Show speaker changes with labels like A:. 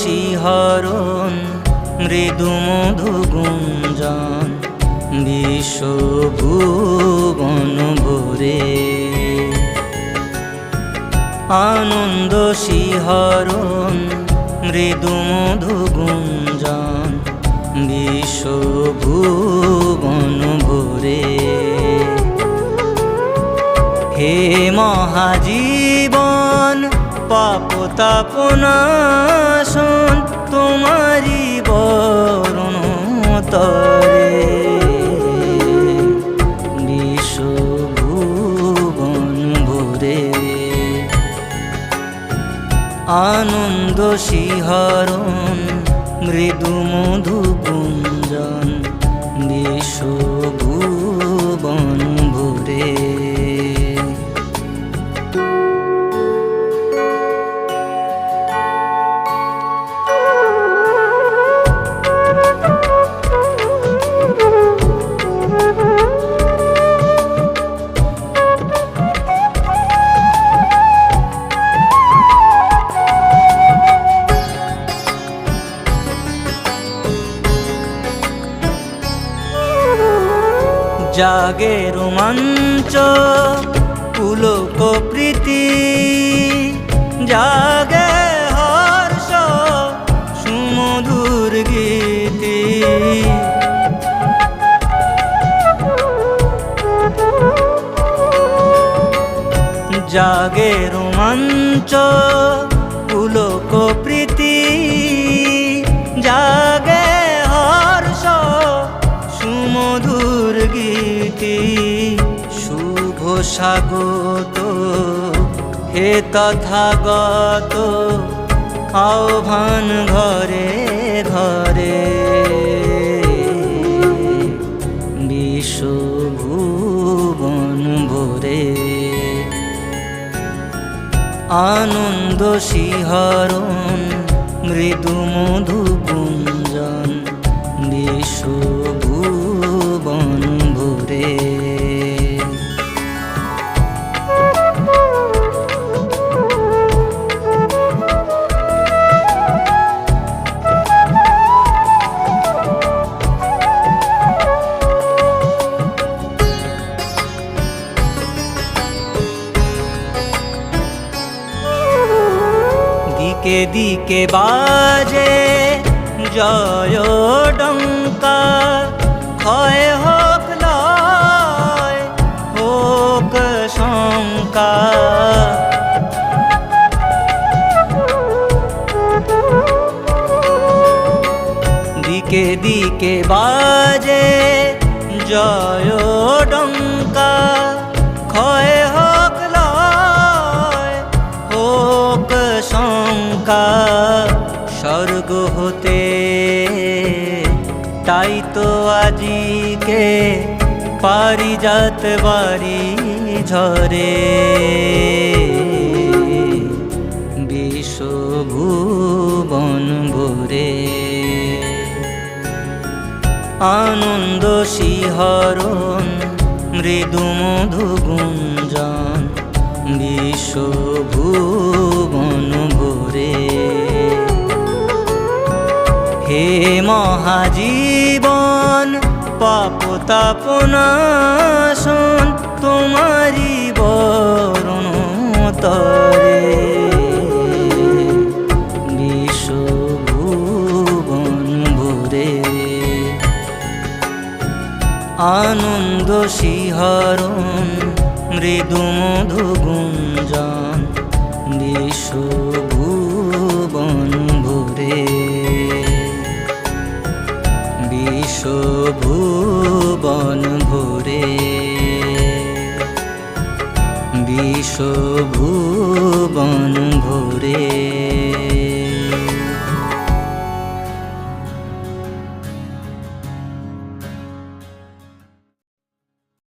A: শিহরণ মৃদু মধু গুঞ্জন বিশ্বভুবন ভরে। আনন্দ শিহরণ মৃদু মধু গুঞ্জন বিশ্বভুবন ভরে। হে মহাজীবন পাপ তাপ নাশন তোমারি বরণ তরে। বিশ্বভুবন ভরে আনন্দ শিহরণ মৃদু মধু গুঞ্জন বিশ্বভুবন ভরে। জাগে রোমাঞ্চ পুলক প্রীতি, জাগে হর্ষ সুমধুর গীতি। জাগে রোমাঞ্চ পুলক প্রীতি, জাগে হর্ষ সুমধুর গীতি। শুভ স্বাগত হে তথাগত আহ্বান ঘরে ঘরে। বিশ্বভুবন ভরে আনন্দ শিহরণ মৃদু মধু গুঞ্জন বিশ্বভুবন ভরে। দিকে দিকে বাজে জয় ডঙ্কা, ক্ষয় হোক লয় হোক শঙ্কা। দিকে দিকে বাজে জয় ডঙ্কা, ক্ষয় হোক লয় হোক শঙ্কা। স্বর্গ হতে তাই তো আজিকে পারিজাত বাড়ি ঝরে। বিশ্বভুবন ভরে আনন্দ শিহরণ মৃদু মধু গুঞ্জন বিশ্বভুবন ভরে। হে মহাজীবন পাপ তাপ নাশন তোমারি বরণ তরে। বিশ্বভুবন ভরে আনন্দ শিহরণ মৃদু মধু গুঞ্জন বিশ্বভুবন ভরে। বিশ্বভুবন ভরে বিশ্বভুবন ভরে।